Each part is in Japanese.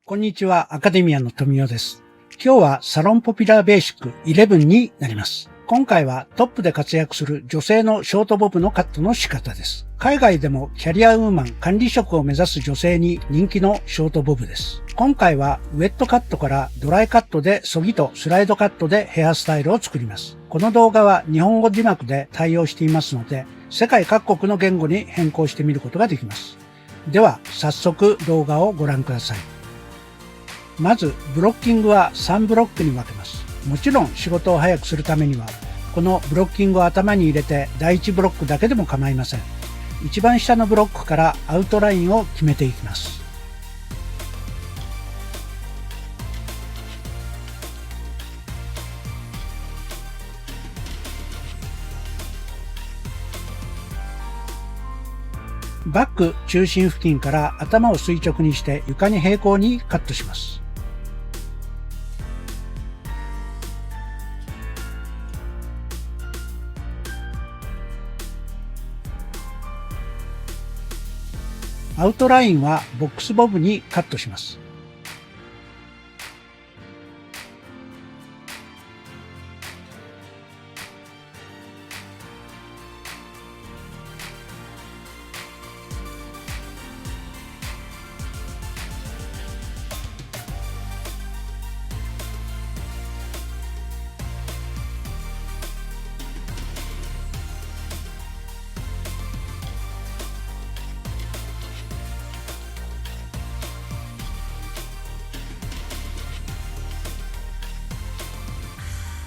こんにちは、アカデミアの富代です。今日はサロンポピュラーベーシック11になります。今回はトップで活躍する女性のショートボブのカットの仕方です。海外でもキャリアウーマン、管理職を目指す女性に人気のショートボブです。今回はウェットカットからドライカットでそぎとスライドカットでヘアスタイルを作ります。この動画は日本語字幕で対応していますので、世界各国の言語に変更してみることができます。では、早速動画をご覧ください。まず、ブロッキングは3ブロックに分けます。もちろん仕事を早くするためには、このブロッキングを頭に入れて第1ブロックだけでも構いません。一番下のブロックからアウトラインを決めていきます。バック中心付近から頭を垂直にして床に平行にカットします。アウトラインはボックスボブにカットします。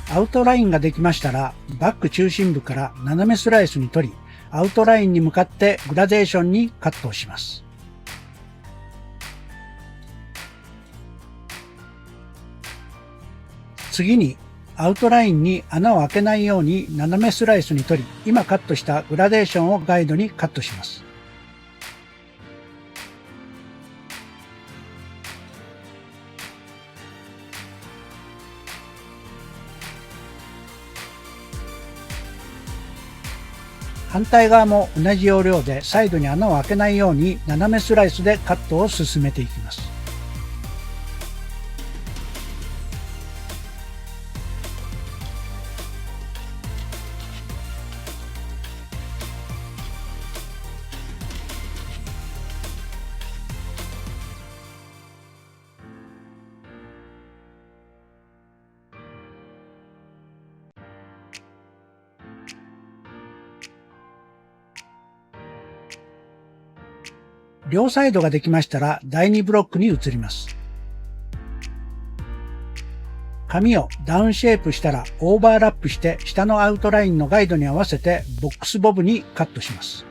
アウトラインができましたら、バック中心部から斜めスライスに取り、アウトラインに向かってグラデーションにカットをします。次に、アウトラインに穴を開けないように斜めスライスに取り、今カットしたグラデーションをガイドにカットします。反対側も同じ要領でサイドに穴を開けないように斜めスライスでカットを進めていきます。両サイドができましたら第2ブロックに移ります。紙をダウンシェイプしたらオーバーラップして下のアウトラインのガイドに合わせてボックスボブにカットします。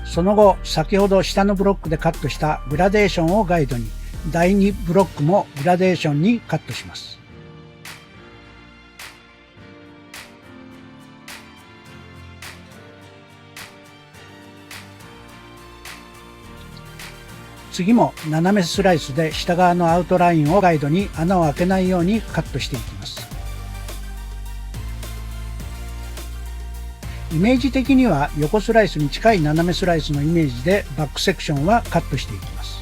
その後、先ほど下のブロックでカットしたグラデーションをガイドに、第2ブロックもグラデーションにカットします。次も斜めスライスで下側のアウトラインをガイドに穴を開けないようにカットしていきます。イメージ的には横スライスに近い斜めスライスのイメージでバックセクションはカットしていきます。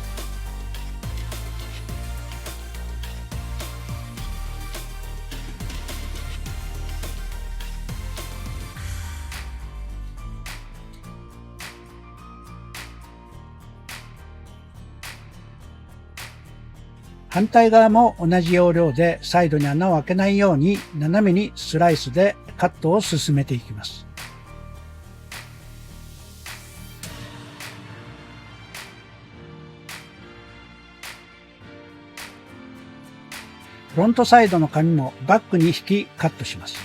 反対側も同じ要領でサイドに穴を開けないように斜めにスライスでカットを進めていきます。フロントサイドの紙もバックに引きカットします。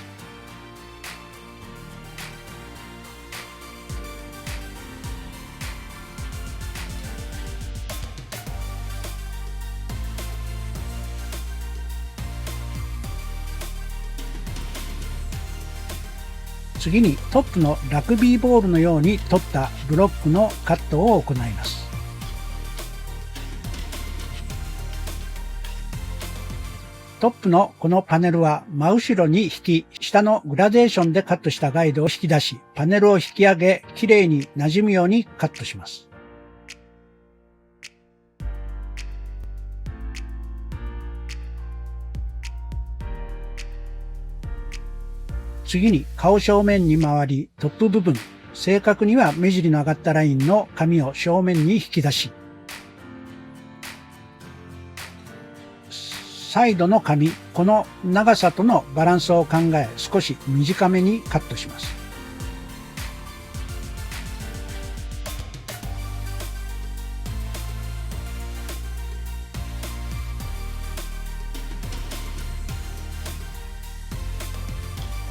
次にトップのラグビーボールのように取ったブロックのカットを行います。トップのこのパネルは真後ろに引き、下のグラデーションでカットしたガイドを引き出し、パネルを引き上げ、きれいに馴染むようにカットします。次に顔正面に回り、トップ部分、正確には目尻の上がったラインの紙を正面に引き出し、サイドの紙、この長さとのバランスを考え、少し短めにカットします。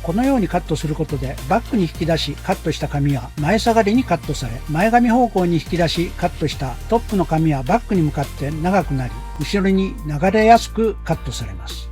このようにカットすることでバックに引き出しカットした紙は前下がりにカットされ、前髪方向に引き出しカットしたトップの紙はバックに向かって長くなり、後ろに流れやすくカットされます。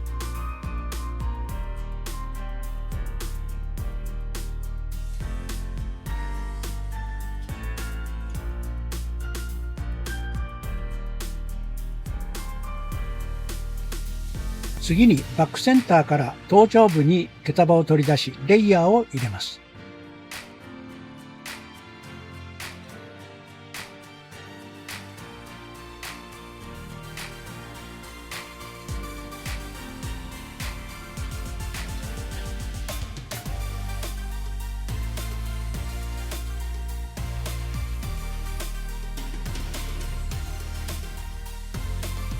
次にバックセンターから頭頂部に毛束を取り出し、レイヤーを入れます。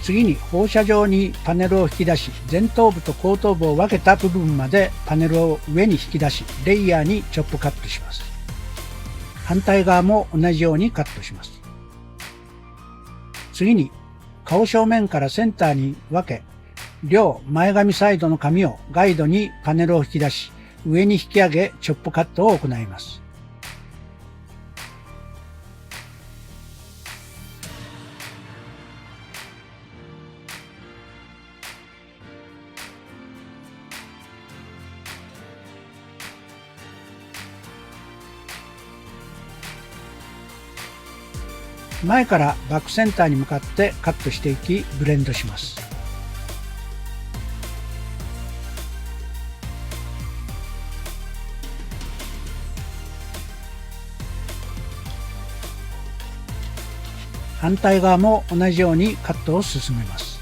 次に放射状にパネルを引き出し、前頭部と後頭部を分けた部分までパネルを上に引き出し、レイヤーにチョップカットします。反対側も同じようにカットします。次に顔正面からセンターに分け、両前髪サイドの紙をガイドにパネルを引き出し、上に引き上げチョップカットを行います。前からバックセンターに向かってカットしていき、ブレンドします。反対側も同じようにカットを進めます。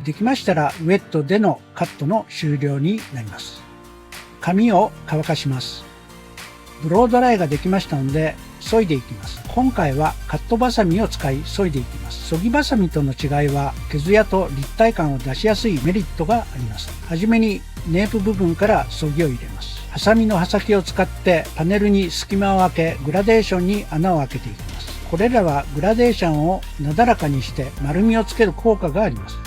できましたらウェットでのカットの終了になります。紙を乾かします。ブロードライができましたので削いでいきます。今回はカットバサミを使い削いでいきます。削ぎバサミとの違いは削やと立体感を出しやすいメリットがあります。はじめにネープ部分から削ぎを入れます。ハサミの刃先を使ってパネルに隙間を開け、グラデーションに穴を開けていきます。これらはグラデーションをなだらかにして丸みをつける効果があります。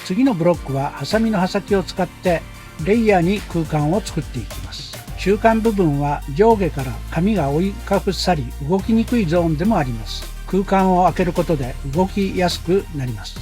次のブロックはハサミの刃先を使ってレイヤーに空間を作っていきます。中間部分は上下から紙が覆いかぶさり動きにくいゾーンでもあります。空間を空けることで動きやすくなります。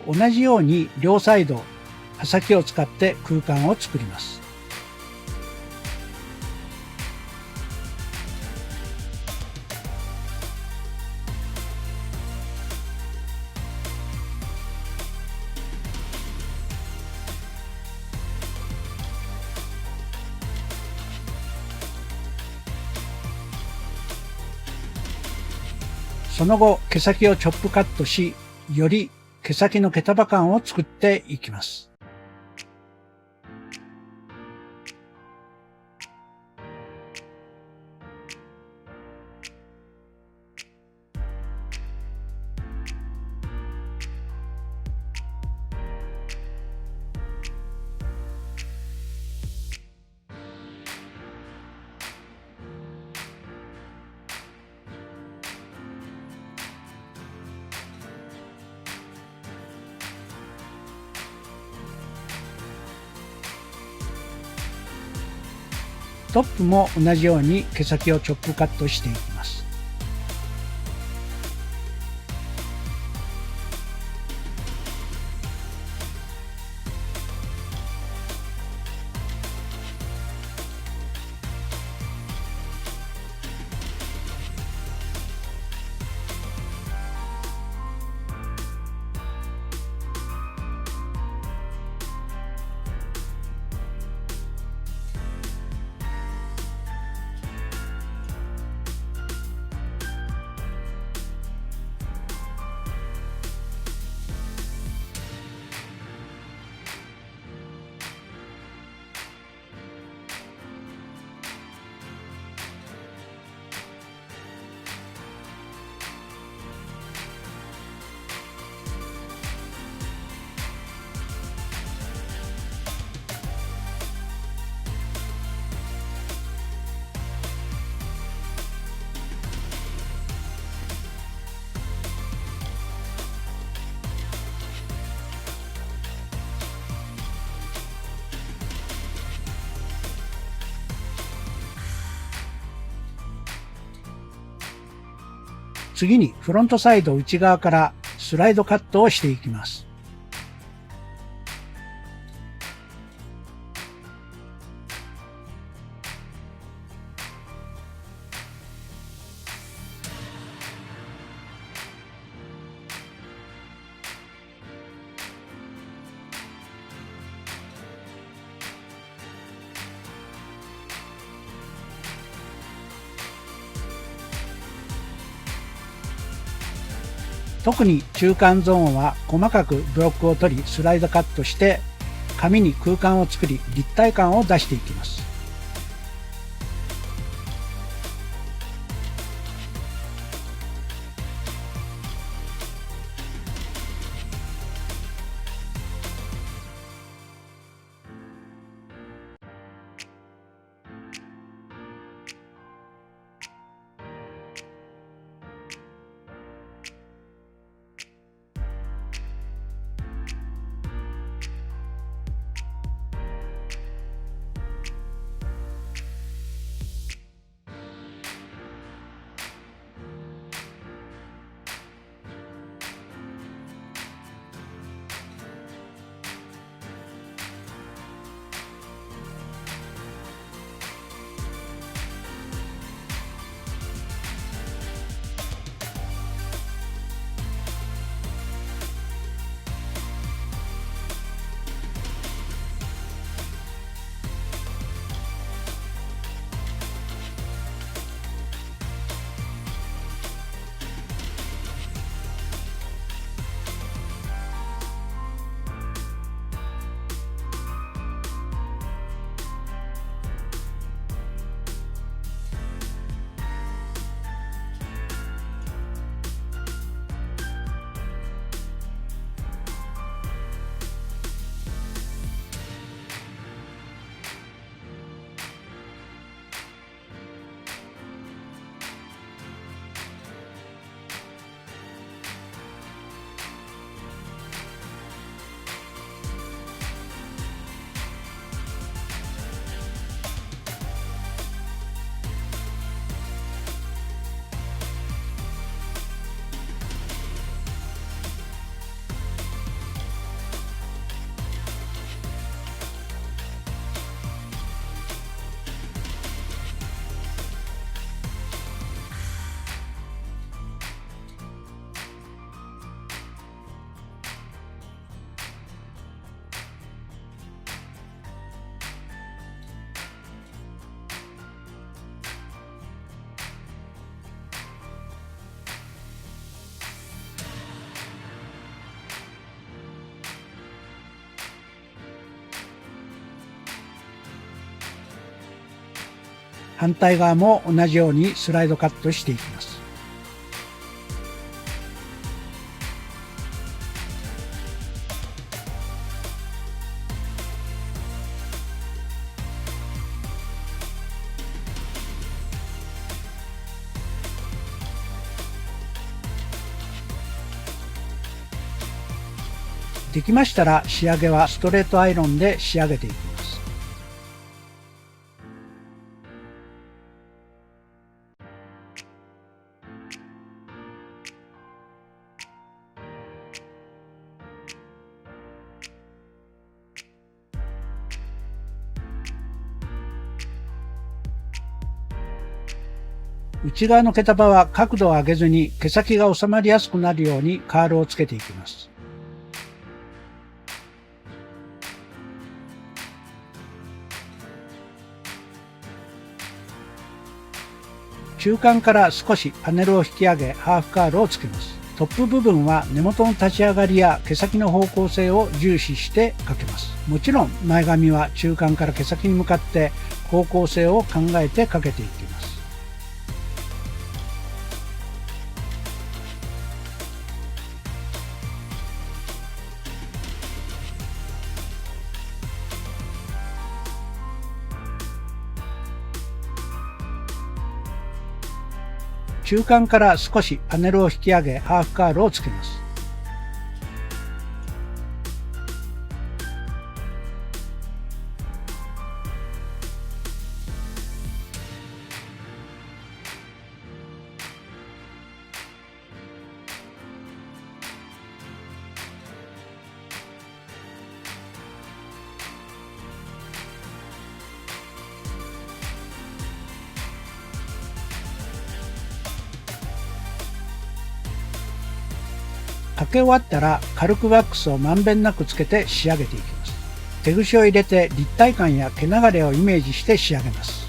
同じように両サイド刃先を使って空間を作ります。その後、毛先をチョップカットし、より毛先の毛束感を作っていきます。トップも同じように毛先をチョップカットしていきます。次にフロントサイド内側からスライドカットをしていきます。特に中間ゾーンは細かくブロックを取りスライドカットして紙に空間を作り立体感を出していきます。反対側も同じようにスライドカットしていきます。できましたら仕上げはストレートアイロンで仕上げていきます。内側の毛束は角度を上げずに毛先が収まりやすくなるようにカールをつけていきます。中間から少しパネルを引き上げハーフカールをつけます。トップ部分は根元の立ち上がりや毛先の方向性を重視してかけます。もちろん前髪は中間から毛先に向かって方向性を考えてかけていきます。中間から少しパネルを引き上げハーフカールをつけます。かけ終わったら軽くワックスをまんべんなくつけて仕上げていきます。手ぐしを入れて立体感や毛流れをイメージして仕上げます。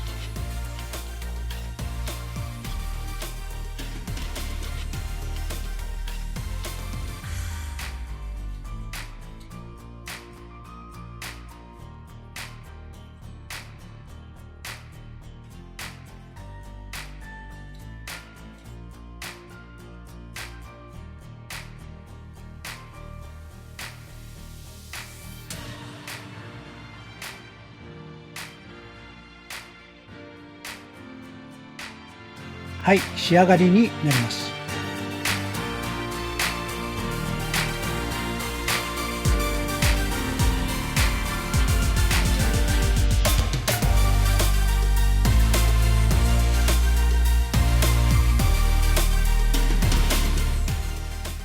はい、仕上がりになります。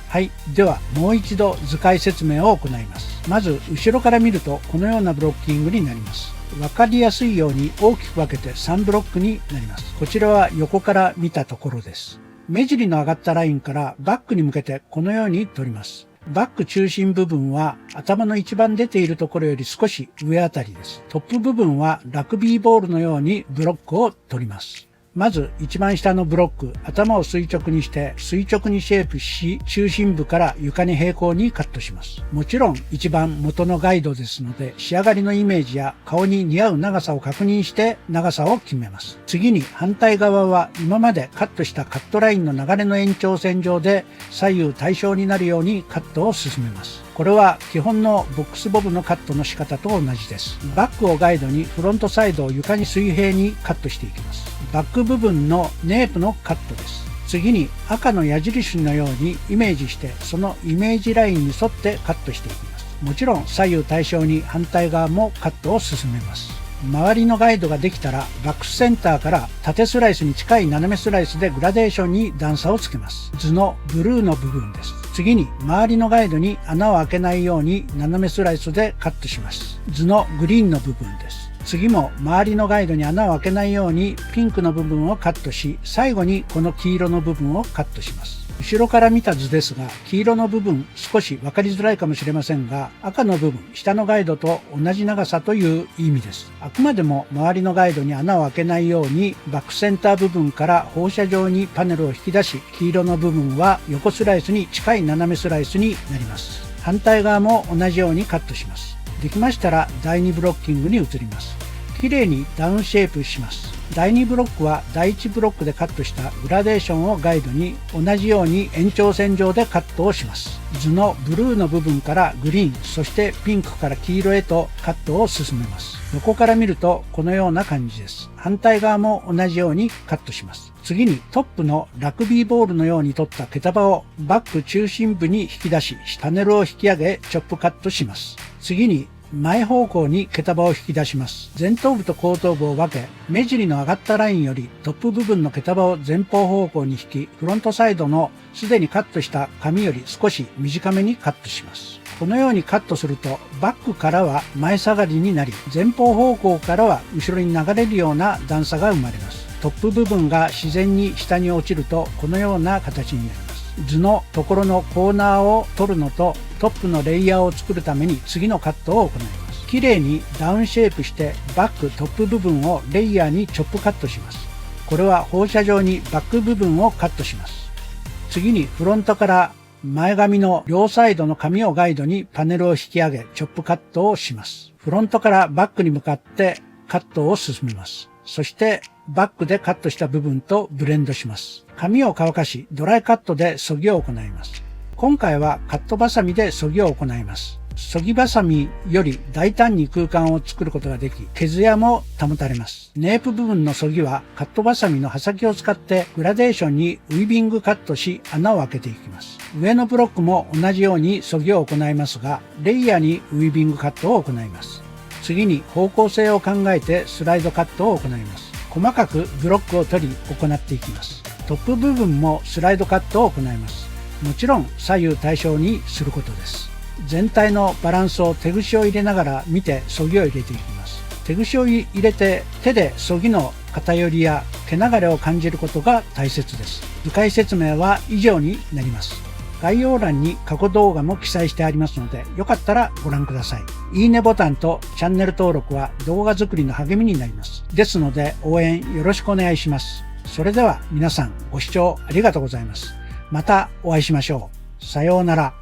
はい、ではもう一度図解説明を行います。まず後ろから見るとこのようなブロッキングになります。わかりやすいように大きく分けて3ブロックになります。こちらは横から見たところです。目尻の上がったラインからバックに向けてこのように取ります。バック中心部分は頭の一番出ているところより少し上あたりです。トップ部分はラグビーボールのようにブロックを取ります。まず一番下のブロック、頭を垂直にして垂直にシェイプし、中心部から床に平行にカットします。もちろん一番元のガイドですので、仕上がりのイメージや顔に似合う長さを確認して長さを決めます。次に反対側は今までカットしたカットラインの流れの延長線上で左右対称になるようにカットを進めます。これは基本のボックスボブのカットの仕方と同じです。バックをガイドにフロントサイドを床に水平にカットしていきます。バック部分のネープのカットです。次に赤の矢印のようにイメージしてそのイメージラインに沿ってカットしていきます。もちろん左右対称に反対側もカットを進めます。周りのガイドができたらバックスセンターから縦スライスに近い斜めスライスでグラデーションに段差をつけます。図のブルーの部分です。次に周りのガイドに穴を開けないように斜めスライスでカットします。図のグリーンの部分です。次も周りのガイドに穴を開けないようにピンクの部分をカットし、最後にこの黄色の部分をカットします。後ろから見た図ですが、黄色の部分少し分かりづらいかもしれませんが、赤の部分、下のガイドと同じ長さという意味です。あくまでも周りのガイドに穴を開けないように、バックセンター部分から放射状にパネルを引き出し、黄色の部分は横スライスに近い斜めスライスになります。反対側も同じようにカットします。できましたら第2ブロッキングに移ります。きれいにダウンシェイプします。第2ブロックは第1ブロックでカットしたグラデーションをガイドに同じように延長線上でカットをします。図のブルーの部分からグリーン、そしてピンクから黄色へとカットを進めます。横から見るとこのような感じです。反対側も同じようにカットします。次にトップのラグビーボールのように取った毛束をバッグ中心部に引き出し、パネルを引き上げチョップカットします。次に前方向に毛束を引き出します。前頭部と後頭部を分け、目尻の上がったラインよりトップ部分の毛束を前方方向に引き、フロントサイドのすでにカットした紙より少し短めにカットします。このようにカットするとバックからは前下がりになり、前方方向からは後ろに流れるような段差が生まれます。トップ部分が自然に下に落ちるとこのような形になります。図のところのコーナーを取るのとトップのレイヤーを作るために次のカットを行います。綺麗にダウンシェイプしてバックトップ部分をレイヤーにチョップカットします。これは放射状にバック部分をカットします。次にフロントから前髪の両サイドの紙をガイドにパネルを引き上げチョップカットをします。フロントからバックに向かってカットを進めます。そしてバックでカットした部分とブレンドします。髪を乾かしドライカットで削ぎを行います。今回はカットバサミで削ぎを行います。削ぎバサミより大胆に空間を作ることができ、毛艶も保たれます。ネープ部分の削ぎはカットバサミの刃先を使ってグラデーションにウィービングカットし穴を開けていきます。上のブロックも同じように削ぎを行いますが、レイヤーにウィービングカットを行います。次に方向性を考えてスライドカットを行います。細かくブロックを取り行っていきます。トップ部分もスライドカットを行います。もちろん左右対称にすることです。全体のバランスを手ぐしを入れながら見て削ぎを入れていきます。手ぐしを入れて手で削ぎの偏りや毛流れを感じることが大切です。図解説明は以上になります。概要欄に過去動画も記載してありますので、よかったらご覧ください。いいねボタンとチャンネル登録は動画作りの励みになります。ですので応援よろしくお願いします。それでは皆さんご視聴ありがとうございます。またお会いしましょう。さようなら。